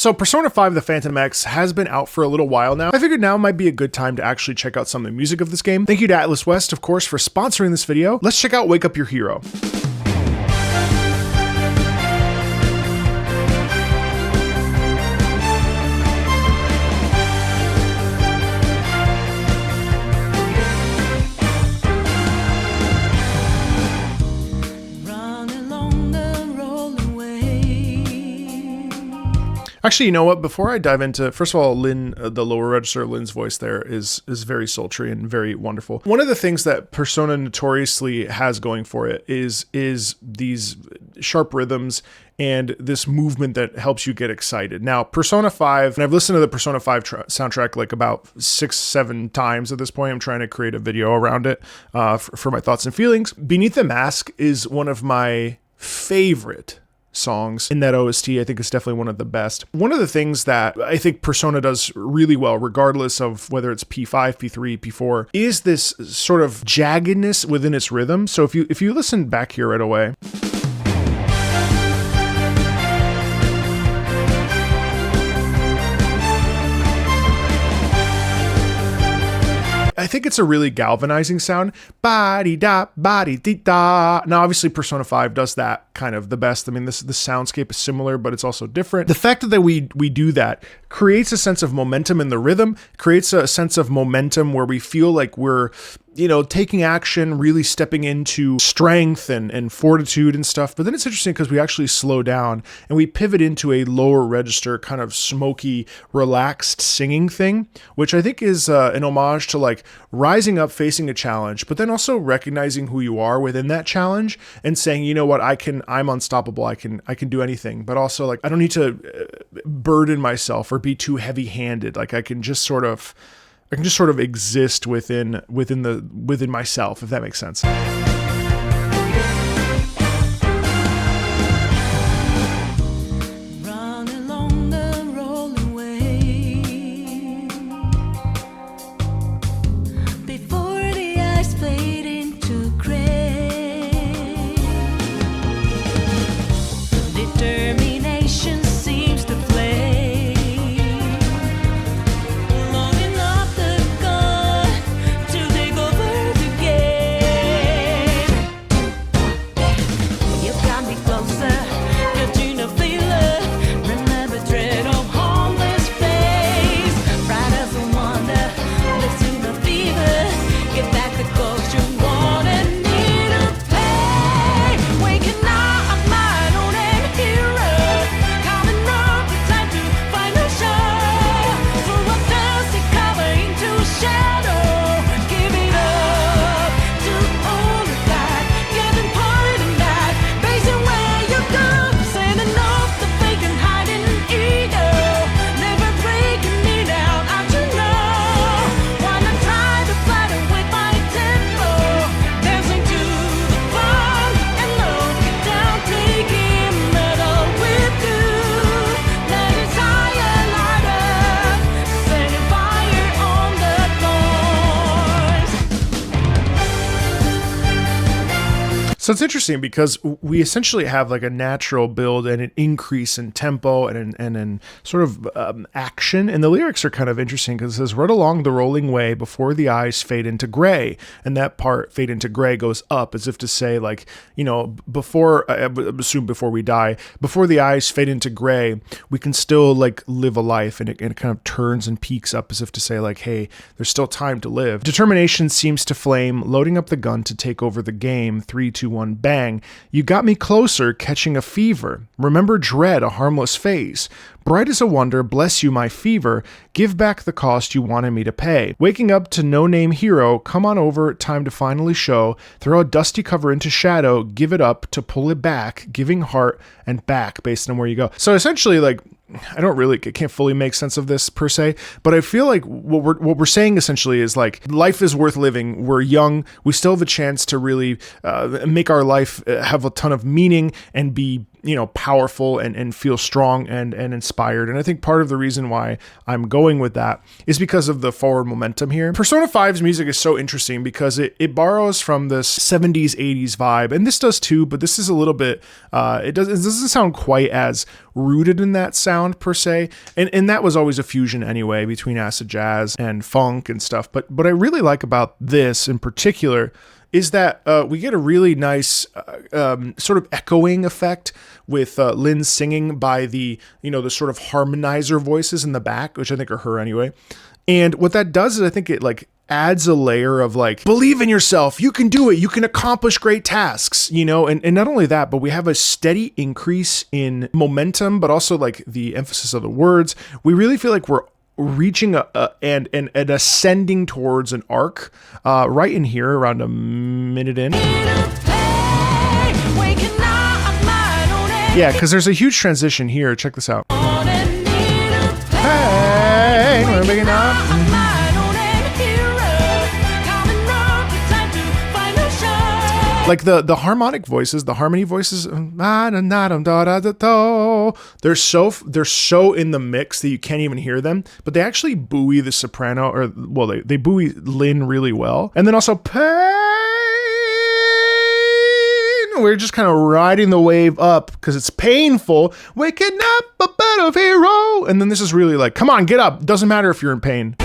So Persona 5 The Phantom X has been out for a little while now. I figured now might be a good time to actually check out some of the music of this game. Thank you to Atlas West, of course, for sponsoring this video. Let's check out Wake Up Your Hero. Actually, you know what? Before I dive into, first of all, Lynn, the lower register, Lynn's voice there is very sultry and very wonderful. One of the things that Persona notoriously has going for it is these sharp rhythms and this movement that helps you get excited. Now, Persona 5, and I've listened to the Persona 5 soundtrack like about 6-7 times at this point. I'm trying to create a video around it for my thoughts and feelings. Beneath the Mask is one of my favorite songs in that OST. I think it's definitely one of the best. One of the things that I think Persona does really well, regardless of whether it's P5, P3, P4, is this sort of jaggedness within its rhythm. So if you listen back here right away, I think it's a really galvanizing sound. Ba-dee-da, ba-dee-dee-da. Now, obviously, Persona 5 does that kind of the best. I mean, the soundscape is similar, but it's also different. The fact that we do that creates a sense of momentum in the rhythm, creates a sense of momentum where we feel like we're, taking action, really stepping into strength and fortitude and stuff. But then it's interesting because we actually slow down and we pivot into a lower register kind of smoky, relaxed singing thing, which I think is an homage to like rising up, facing a challenge, but then also recognizing who you are within that challenge and saying, you know what, I'm unstoppable. I can do anything, but also like, I don't need to burden myself or be too heavy handed. Like I can just sort of exist within myself, if that makes sense. So it's interesting because we essentially have like a natural build and an increase in tempo and in sort of action. And the lyrics are kind of interesting because it says, right along the rolling way before the eyes fade into gray. And that part, fade into gray, goes up as if to say like, before, I assume before we die, before the eyes fade into gray, we can still like live a life. And it kind of turns and peaks up as if to say like, hey, there's still time to live. Determination seems to flame, loading up the gun to take over the game. 3, 2, 1, bang. You got me closer, catching a fever. Remember dread, a harmless phase. Bright as a wonder, bless you my fever. Give back the cost you wanted me to pay. Waking up to no-name hero, come on over, time to finally show. Throw a dusty cover into shadow, give it up to pull it back, giving heart and back based on where you go. So essentially, like, I can't fully make sense of this per se, but I feel like what we're saying essentially is like, life is worth living. We're young. We still have a chance to really make our life have a ton of meaning and be powerful and feel strong and inspired. And I think part of the reason why I'm going with that is because of the forward momentum here. Persona 5's music is so interesting because it borrows from this 70s, 80s vibe, and this does too, but this is a little bit, it doesn't sound quite as rooted in that sound per se. And that was always a fusion anyway between acid jazz and funk and stuff. But what I really like about this in particular is that we get a really nice sort of echoing effect with Lynn singing by the sort of harmonizer voices in the back, which I think are her anyway. And what that does is I think it like adds a layer of like, believe in yourself, you can do it, you can accomplish great tasks, and not only that, but we have a steady increase in momentum, but also like the emphasis of the words. We really feel like we're reaching and ascending towards an arc right in here around a minute in. Yeah, because there's a huge transition here. Check this out. Hey, we're making up. Like the harmonic voices, the harmony voices, they're so in the mix that you can't even hear them, but they actually buoy the soprano, or well, they buoy Lynn really well. And then also pain, we're just kind of riding the wave up because it's painful. Waking up a better hero. And then this is really like, come on, get up. Doesn't matter if you're in pain.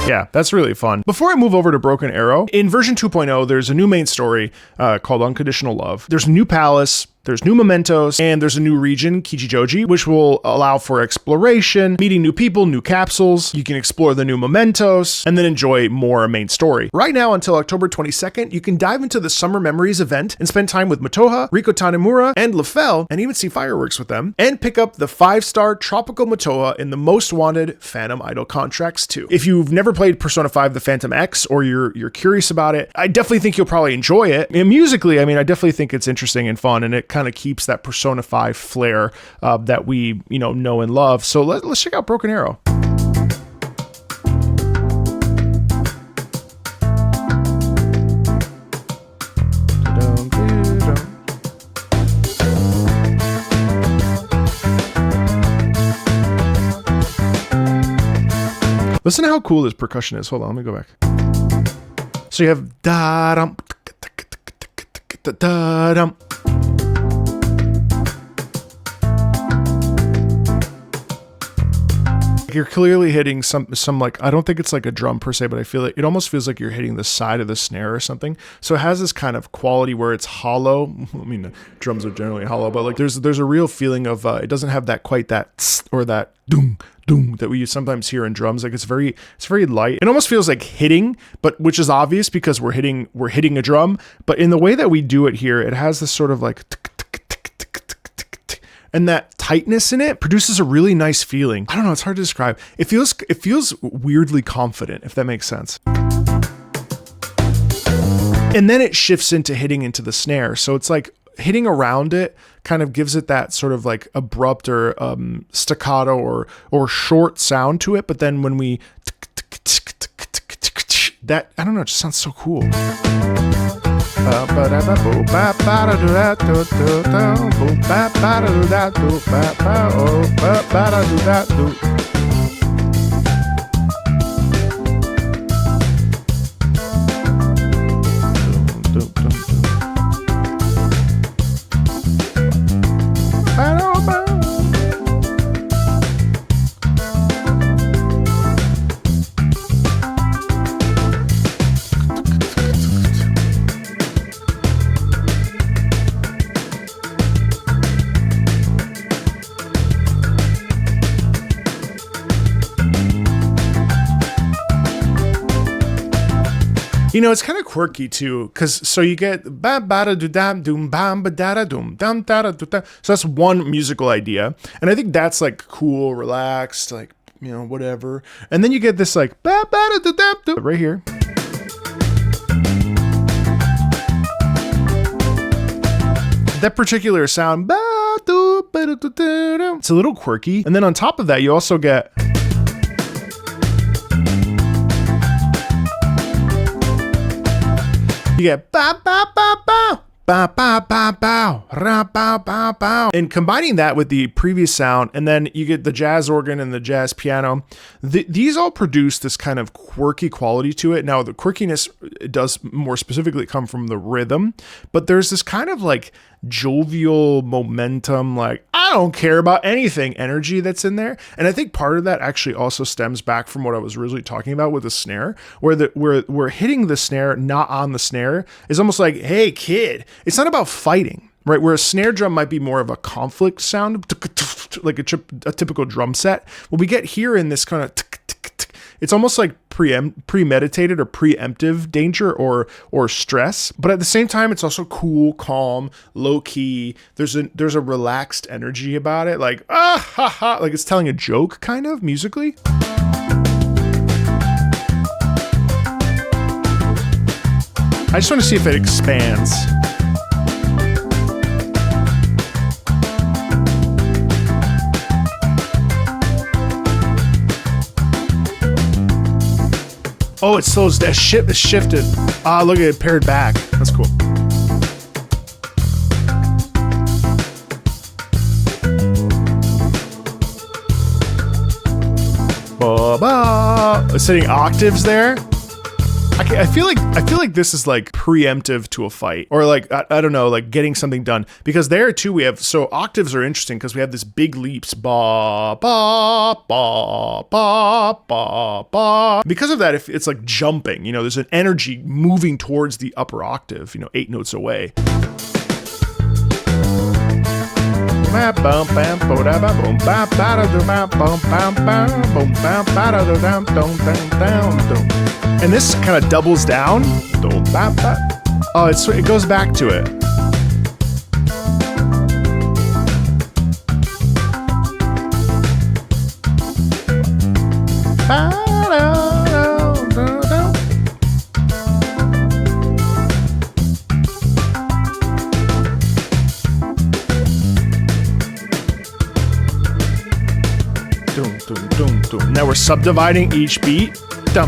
Yeah, that's really fun. Before I move over to Broken Arrow, in version 2.0, there's a new main story called Unconditional Love. There's a new palace, there's new mementos, and there's a new region, Kichijoji, which will allow for exploration, meeting new people, new capsules. You can explore the new mementos, and then enjoy more main story. Right now, until October 22nd, you can dive into the Summer Memories event and spend time with Matoha, Riko Tanemura, and Lefel, and even see fireworks with them, and pick up the 5-star Tropical Matoha in the Most Wanted Phantom Idol contracts too. If you've never played Persona 5 The Phantom X, or you're curious about it, I definitely think you'll probably enjoy it. And musically, I definitely think it's interesting and fun, and it kind of keeps that Persona 5 flair that we know and love. So let's check out Broken Arrow. Listen to how cool this percussion is. Hold on, let me go back. So you have da-dum, da-dum. You're clearly hitting some like, I don't think it's like a drum per se, but I feel like it almost feels like you're hitting the side of the snare or something. So it has this kind of quality where it's hollow. Drums are generally hollow, but like there's a real feeling of it doesn't have that quite that tss or that doom doom that we sometimes hear in drums. Like it's very light. It almost feels like hitting, but which is obvious because we're hitting a drum. But in the way that we do it here, it has this sort of like and that tightness in it produces a really nice feeling. I don't know, it's hard to describe. It feels weirdly confident, if that makes sense. And then it shifts into hitting into the snare. So it's like hitting around it kind of gives it that sort of like abrupt or staccato or short sound to it. But then when we that, I don't know, it just sounds so cool. You know, it's kind of quirky too, because so you get ba ba da do dam doom bam ba da da doom dam da da do da. So that's one musical idea, and I think that's like cool, relaxed, like, you know, whatever. And then you get this like ba ba da do dam do right here. That particular sound, it's a little quirky. And then on top of that, you also get ba ba ba ba. Ba ba ba bow, ra bow bow bow. And combining that with the previous sound, and then you get the jazz organ and the jazz piano. These all produce this kind of quirky quality to it. Now, the quirkiness does more specifically come from the rhythm, but there's this kind of like jovial momentum, like I don't care about anything energy that's in there. And I think part of that actually also stems back from what I was originally talking about with the snare, where we're hitting the snare not on the snare is almost like, hey kid, it's not about fighting, right? Where a snare drum might be more of a conflict sound, like a typical drum set. What we get here in this kind of it's almost like premeditated or preemptive danger or stress, but at the same time, it's also cool, calm, low key. There's a relaxed energy about it, like ah ha ha, like it's telling a joke kind of musically. I just want to see if it expands. Oh, it slows down. It shifted. Ah, look at it, paired back. That's cool. Ba-ba. Setting octaves there. I feel like this is like preemptive to a fight, or like I don't know, like getting something done, because there too we have, so octaves are interesting because we have this big leaps, ba ba ba ba ba ba. Because of that, if it's like jumping, you know, there's an energy moving towards the upper octave, you know, 8 notes away. And this kind of doubles down. Oh, it goes back to it. Now we're subdividing each beat. Yeah,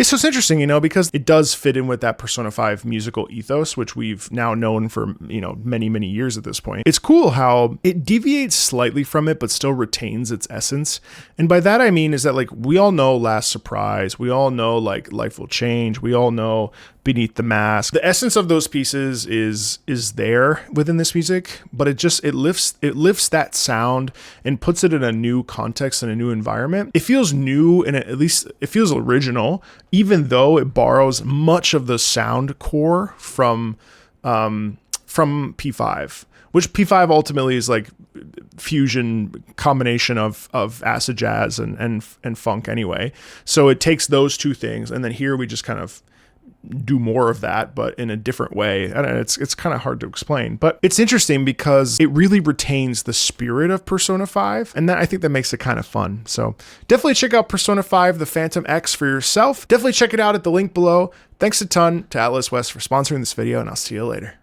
so it's interesting, you know, because it does fit in with that Persona 5 musical ethos, which we've now known for, you know, many, many years at this point. It's cool how it deviates slightly from it, but still retains its essence. And by that, I mean is that, like, we all know Last Surprise. We all know, like, Life Will Change. We all know Beneath the Mask. The essence of those pieces is there within this music, but it lifts that sound and puts it in a new context and a new environment. It feels new, and at least it feels original, even though it borrows much of the sound core from P5, which P5 ultimately is like fusion combination of acid jazz and funk anyway. So it takes those two things, and then here we just kind of do more of that, but in a different way. I don't know, it's kind of hard to explain, but it's interesting because it really retains the spirit of Persona 5, and I think that makes it kind of fun. So definitely check out Persona 5 The Phantom X for yourself. Definitely check it out at the link below. Thanks a ton to Atlas West for sponsoring this video, and I'll see you later.